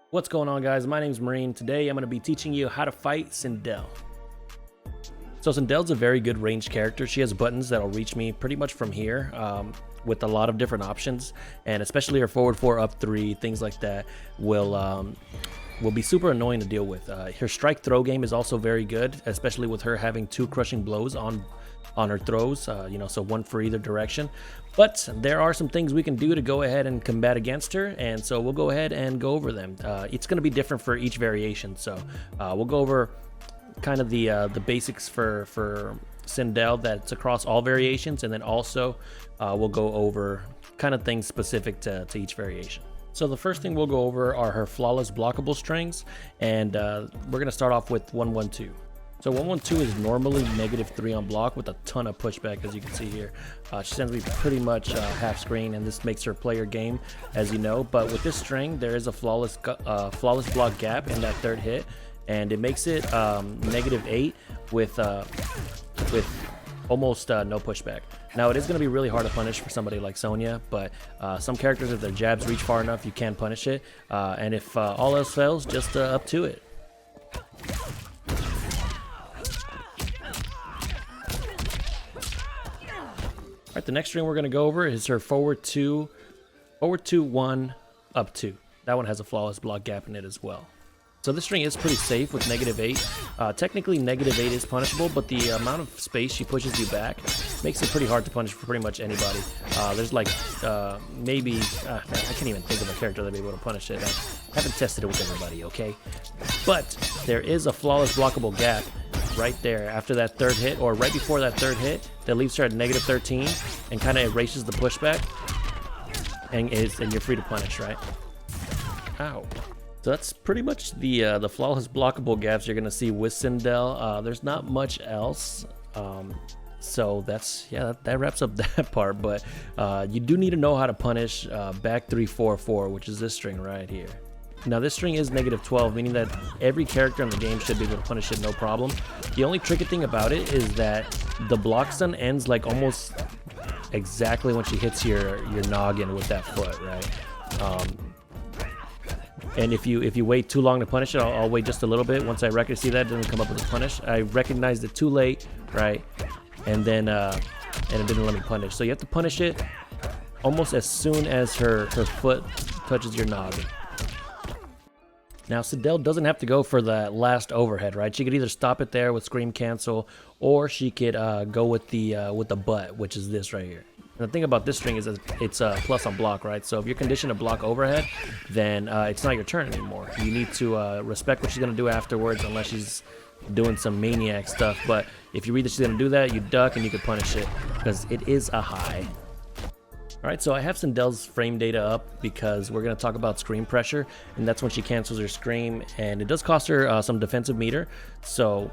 What's going on, guys? My name's Marine. Today I'm going to be teaching you how to fight Sindel. So Sindel's a very good ranged character. She has buttons that'll reach me pretty much from here with a lot of different options, and especially her forward 4, up 3, things like that will be super annoying to deal with. Her strike throw game is also very good, especially with her having 2 crushing blows on her throws, so one for either direction. But there are some things we can do to go ahead and combat against her, and so we'll go ahead and go over them. It's going to be different for each variation, so we'll go over kind of the basics for Sindel that's across all variations, and then also we'll go over kind of things specific to each variation. So the first thing we'll go over are her flawless blockable strings, and we're going to start off with 112. So 112 is normally -3 on block with a ton of pushback, as you can see here. She sends me pretty much half screen, and this makes her play her game, as you know. But with this string, there is a flawless block gap in that third hit, and it makes it -8 with almost no pushback. Now, it is going to be really hard to punish for somebody like Sonya, but some characters, if their jabs reach far enough, you can punish it. And if all else fails, just up to it. Alright, the next string we're going to go over is her forward 2, 1, up 2. That one has a flawless block gap in it as well. So this string is pretty safe with -8. Technically, -8 is punishable, but the amount of space she pushes you back makes it pretty hard to punish for pretty much anybody. There's like maybe, I can't even think of a character that'd be able to punish it. I haven't tested it with everybody, okay? But there is a flawless blockable gap right there after that third hit, or right before that third hit, that leaves her at -13 and kind of erases the pushback, and you're free to punish, right? Ow. So that's pretty much the flawless blockable gaps you're gonna see with Sindel. There's not much else. So that wraps up that part. But you do need to know how to punish back 3, 4, 4, which is this string right here. Now this string is -12, meaning that every character in the game should be able to punish it no problem. The only tricky thing about it is that the block stun ends like almost exactly when she hits your noggin with that foot, right? And if you wait too long to punish it, I'll wait just a little bit. Once I see that it doesn't come up with a punish, I recognized it too late, right? And then and it didn't let me punish. So you have to punish it almost as soon as her foot touches your noggin. Now, Sindel doesn't have to go for that last overhead, right? She could either stop it there with Scream Cancel, or she could go with the butt, which is this right here. And the thing about this string is that it's a plus on block, right? So if you're conditioned to block overhead, then it's not your turn anymore. You need to respect what she's going to do afterwards, unless she's doing some maniac stuff. But if you read that she's going to do that, you duck and you can punish it, because it is a high. Alright, so I have Sindel's frame data up because we're going to talk about scream pressure, and that's when she cancels her scream, and it does cost her some defensive meter, so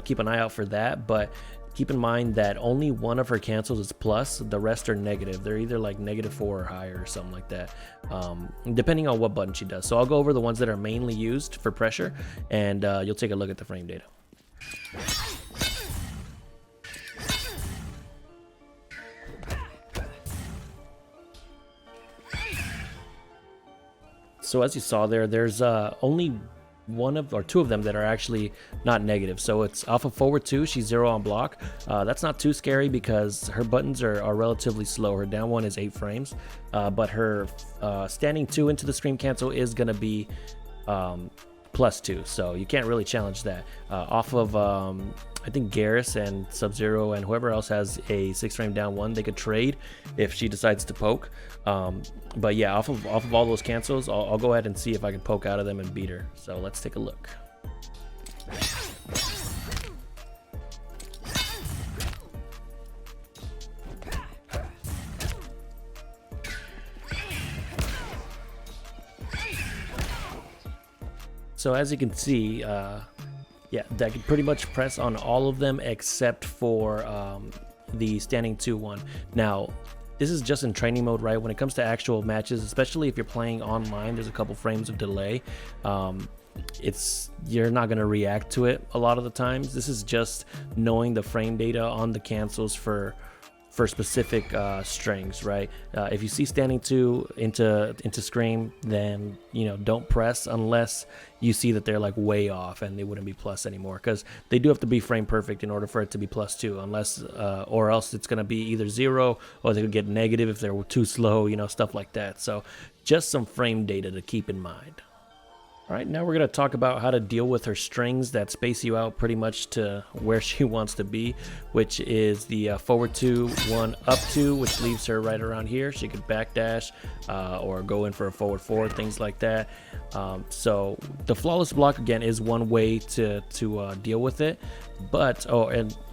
keep an eye out for that. But keep in mind that only one of her cancels is plus, the rest are negative. They're either like -4 or higher or something like that, depending on what button she does. So I'll go over the ones that are mainly used for pressure, and you'll take a look at the frame data. So as you saw there's only two of them that are actually not negative. So it's off of forward 2, she's 0 on block. That's not too scary because her buttons are relatively slow. Her down 1 is 8 frames, but her standing 2 into the scream cancel is going to be +2, so you can't really challenge that. Off of I think Garrus and Sub-Zero and whoever else has a 6 frame down 1, they could trade if she decides to poke. But yeah, off of all those cancels, I'll go ahead and see if I can poke out of them and beat her. So let's take a look. So as you can see, yeah, that can pretty much press on all of them except for the standing 2 one. Now, this is just in training mode, right? When it comes to actual matches, especially if you're playing online, there's a couple frames of delay. You're not going to react to it a lot of the times. This is just knowing the frame data on the cancels for for specific strings, right? If you see standing 2 into scream, then don't press unless you see that they're like way off and they wouldn't be plus anymore, because they do have to be frame perfect in order for it to be +2, unless or else it's going to be either 0 or they could get negative if they're too slow, stuff like that. So just some frame data to keep in mind. All right, now we're going to talk about how to deal with her strings that space you out pretty much to where she wants to be, which is the forward 2, 1, up 2, which leaves her right around here. She could backdash or go in for a forward 4, things like that. So the flawless block, again, is one way to deal with it. But,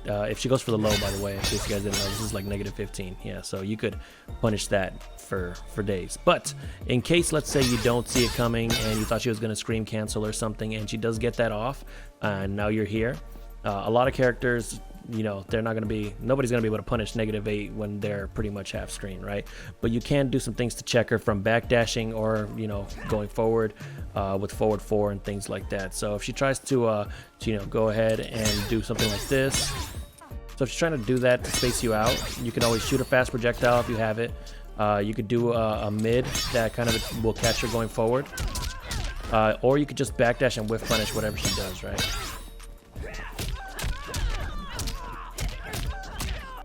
if she goes for the low, by the way, in case you guys didn't know, this is like -15. Yeah, so you could punish that for days. But in case, let's say, you don't see it coming and you thought she was going to scream cancel or something, and she does get that off, and now you're here. A lot of characters, they're not going to be, nobody's going to be able to punish -8 when they're pretty much half screen, right? But you can do some things to check her from backdashing or, going forward with forward 4 and things like that. So if she tries to go ahead and do something like this, so if she's trying to do that to space you out, you can always shoot a fast projectile if you have it. You could do a mid that kind of will catch her going forward. Or you could just backdash and whiff punish whatever she does, right?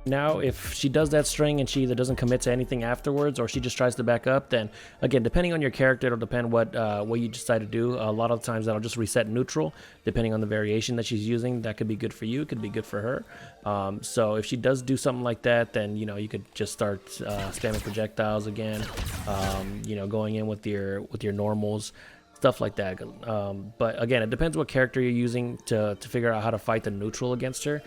Now, if she does that string and she either doesn't commit to anything afterwards or she just tries to back up, then again, depending on your character, it'll depend what you decide to do. A lot of times that'll just reset neutral, depending on the variation that she's using. That could be good for you, it could be good for her. So if she does do something like that, then you could just start spamming projectiles again, going in with your normals, stuff like that. But again, it depends what character you're using to figure out how to fight the neutral against her.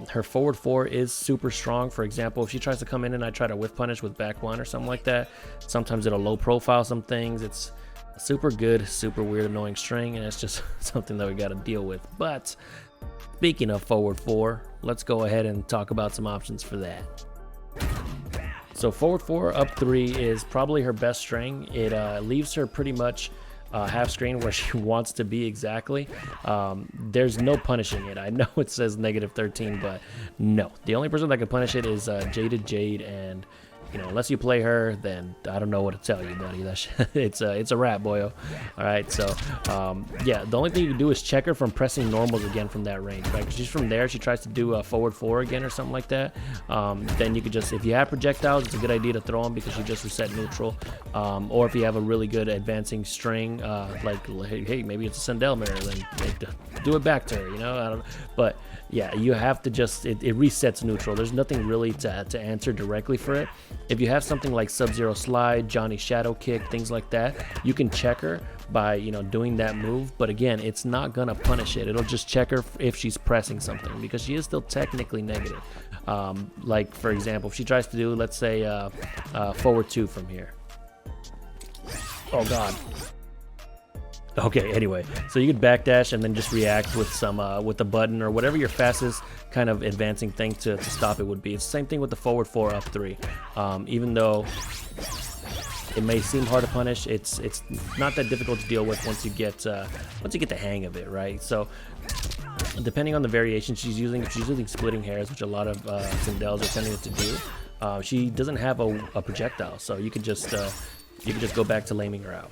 Her forward 4 is super strong. For example, if she tries to come in and I try to whiff punish with back 1 or something like that, sometimes it'll low profile some things. It's a super good, super weird, annoying string, and it's just something that we got to deal with. But speaking of forward 4, let's go ahead and talk about some options for that. So forward 4, up 3 is probably her best string. It leaves her pretty much half screen where she wants to be exactly. There's no punishing it. I know it says -13, but no. The only person that can punish it is Jaded Jade, and unless you play her, then I don't know what to tell you, buddy. It's a wrap, boyo. All right, so yeah, the only thing you can do is check her from pressing normals again from that range, right? Because she's from there, she tries to do a forward 4 again or something like that. Then you could just, if you have projectiles, it's a good idea to throw them because you just reset neutral. Or if you have a really good advancing string, like hey, maybe it's a Sindel mirror, then do it back to her. I don't know, but yeah, you have to just it resets neutral. There's nothing really to answer directly for it. If you have something like Sub-Zero Slide, Johnny Shadow Kick, things like that, you can check her by doing that move. But again, it's not gonna punish it. It'll just check her if she's pressing something, because she is still technically negative. Like for example, if she tries to do, let's say, forward 2 from here. Oh God. Okay, anyway, so you could backdash and then just react with some with the button or whatever your fastest kind of advancing thing to stop it would be. It's the same thing with the forward 4, up 3. Even though it may seem hard to punish, it's not that difficult to deal with once you get the hang of it, right? So depending on the variation she's using, if she's using splitting hairs, which a lot of Sindels are tending to do, she doesn't have a projectile, so you could just go back to laming her out.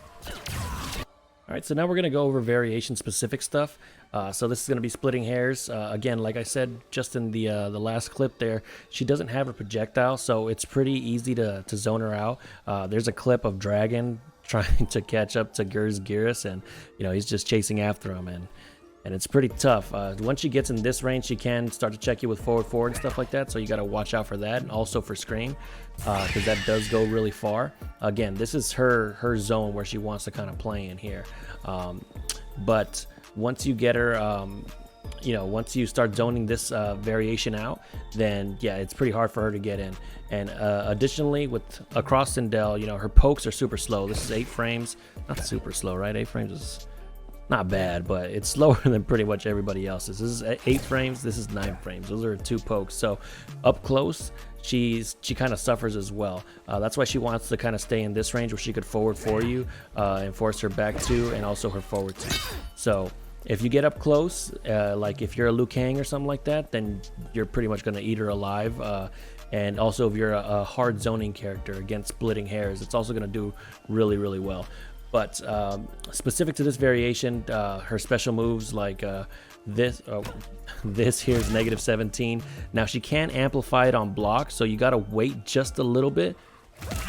All right, so now we're going to go over variation-specific stuff. So this is going to be splitting hairs. Again, like I said just in the last clip there, she doesn't have a projectile, so it's pretty easy to zone her out. There's a clip of Dragon trying to catch up to Gears, and he's just chasing after him, and it's pretty tough. Once she gets in this range, she can start to check you with forward 4 and stuff like that, so you got to watch out for that, and also for scream, because that does go really far. Again, this is her zone where she wants to kind of play in here. But once you get her, once you start zoning this variation out, then yeah, it's pretty hard for her to get in. And additionally, across Sindel, her pokes are super slow. This is 8 frames, not super slow, right? 8 frames is not bad, but it's slower than pretty much everybody else's. This is 8 frames, this is 9 frames. Those are 2 pokes. So up close, she kind of suffers as well. That's why she wants to kind of stay in this range where she could forward 4 you and force her back 2 and also her forward 2. So if you get up close, like if you're a Liu Kang or something like that, then you're pretty much going to eat her alive. And also if you're a hard zoning character against splitting hairs, it's also going to do really, really well. But specific to this variation, her special moves like this here is -17. Now she can amplify it on block, so you got to wait just a little bit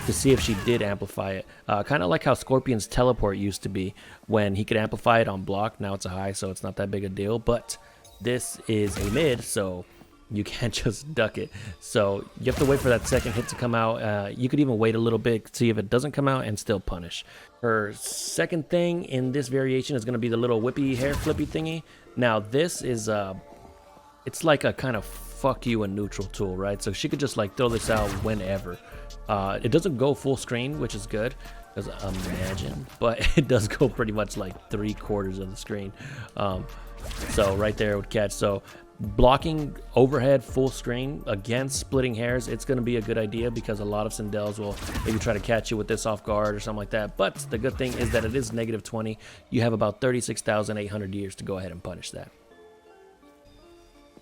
to see if she did amplify it. Kind of like how Scorpion's teleport used to be when he could amplify it on block. Now it's a high, so it's not that big a deal. But this is a mid, so you can't just duck it. So you have to wait for that second hit to come out. You could even wait a little bit, see if it doesn't come out, and still punish. Her second thing in this variation is going to be the little whippy hair flippy thingy. Now this is it's like a kind of fuck you and neutral tool, right? So she could just like throw this out whenever. It doesn't go full screen, which is good, because imagine, but it does go pretty much like 3/4 of the screen. So right there would catch. So blocking overhead full screen against splitting hairs, it's going to be a good idea, because a lot of Sindels will maybe try to catch you with this off guard or something like that. But the good thing is that it is -20. You have about 36,800 years to go ahead and punish that.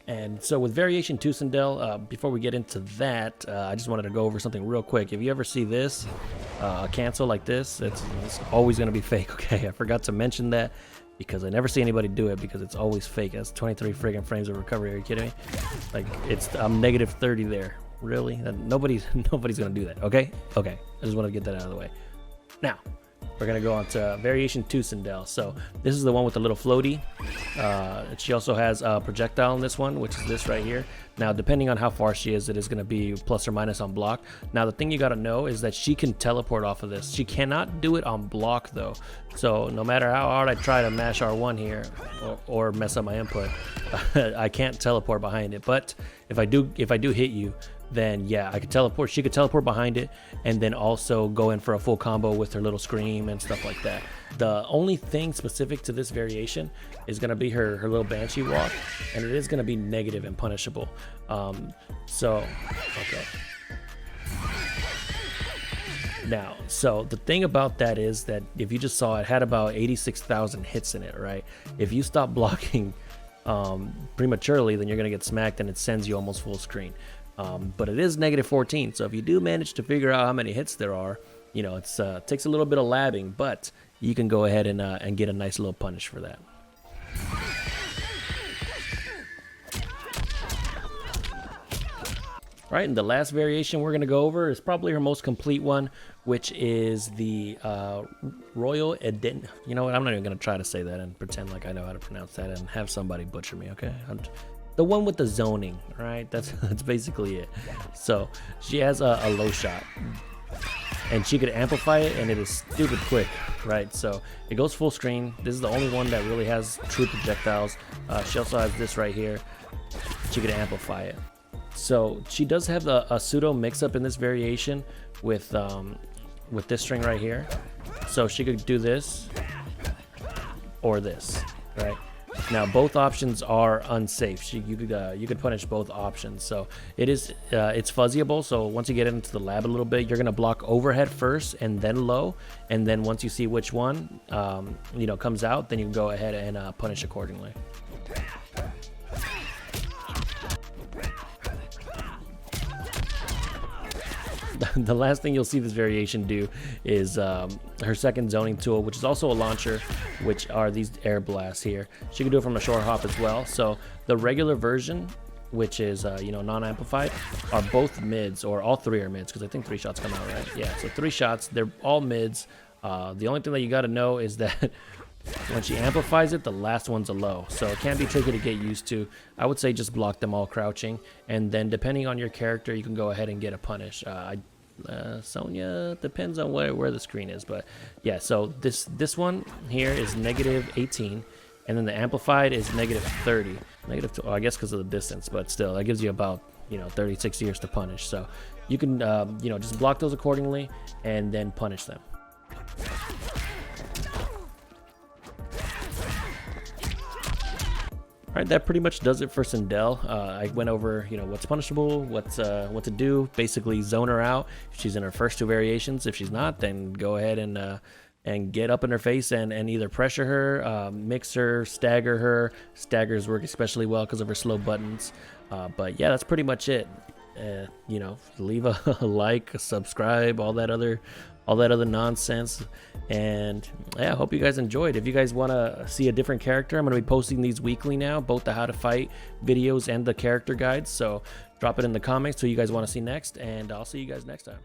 And so with variation 2 Sindel, before we get into that, I just wanted to go over something real quick. If you ever see this, a cancel like this, it's always going to be fake, okay? I forgot to mention that, because I never see anybody do it, because it's always fake. That's 23 friggin' frames of recovery. Are you kidding me? Like, I'm -30 there. Really? Nobody's gonna do that. Okay. I just want to get that out of the way. Now we're gonna go on to variation 2 Sindel. So this is the one with the little floaty. She also has a projectile in this one, which is this right here. Now, depending on how far she is, it is going to be plus or minus on block. Now, the thing you got to know is that she can teleport off of this. She cannot do it on block, though. So no matter how hard I try to mash R1 here or mess up my input, I can't teleport behind it. But if I do hit you, then yeah, I could teleport. She could teleport behind it, and then also go in for a full combo with her little scream and stuff like that. The only thing specific to this variation is going to be her little banshee walk, and it is going to be negative and punishable. Okay. Now, so the thing about that is that if you just saw it had about 86,000 hits in it, right? If you stop blocking prematurely, then you're going to get smacked, and it sends you almost full screen. But it is -14, so if you do manage to figure out how many hits there are, you know, it's takes a little bit of labbing, but you can go ahead and get a nice little punish for that. All right, and the last variation we're going to go over is probably her most complete one, which is the Royal Eden. You know what? I'm not even going to try to say that and pretend like I know how to pronounce that and have somebody butcher me, okay? The one with the zoning, right? That's basically it. So she has a low shot, and she could amplify it, and it is stupid quick, right? So it goes full screen. This is the only one that really has true projectiles. She also has this right here. She could amplify it. So she does have a pseudo mix-up in this variation with this string right here. So she could do this or this, right? Now both options are unsafe. You could punish both options. So it's fuzzyable. So once you get into the lab a little bit, you're gonna block overhead first and then low, and then once you see which one comes out, then you can go ahead and punish accordingly. The last thing you'll see this variation do is her second zoning tool, which is also a launcher, which are these air blasts here. She can do it from a short hop as well. So the regular version, which is non-amplified, are both mids, or all three are mids, because I think 3 shots come out, right? Yeah, so 3 shots, they're all mids. The only thing that you got to know is that when she amplifies it, the last one's a low, so it can be tricky to get used to. I would say just block them all crouching, and then depending on your character, you can go ahead and get a punish. Sonya, depends on where the screen is, but yeah. So this one here is -18, and then the amplified is -30. I guess because of the distance, but still, that gives you about 36 years to punish. So you can just block those accordingly and then punish them. All right, that pretty much does it for Sindel. I went over, what's punishable, what to do. Basically, zone her out if she's in her first 2 variations. If she's not, then go ahead and get up in her face and either pressure her, mix her, stagger her. Staggers work especially well because of her slow buttons. But yeah, that's pretty much it. You know, leave a like, a subscribe, all that other nonsense. And yeah, I hope you guys enjoyed. If you guys want to see a different character, I'm going to be posting these weekly now, both the how to fight videos and the character guides. So drop it in the comments who you guys want to see next, and I'll see you guys next time.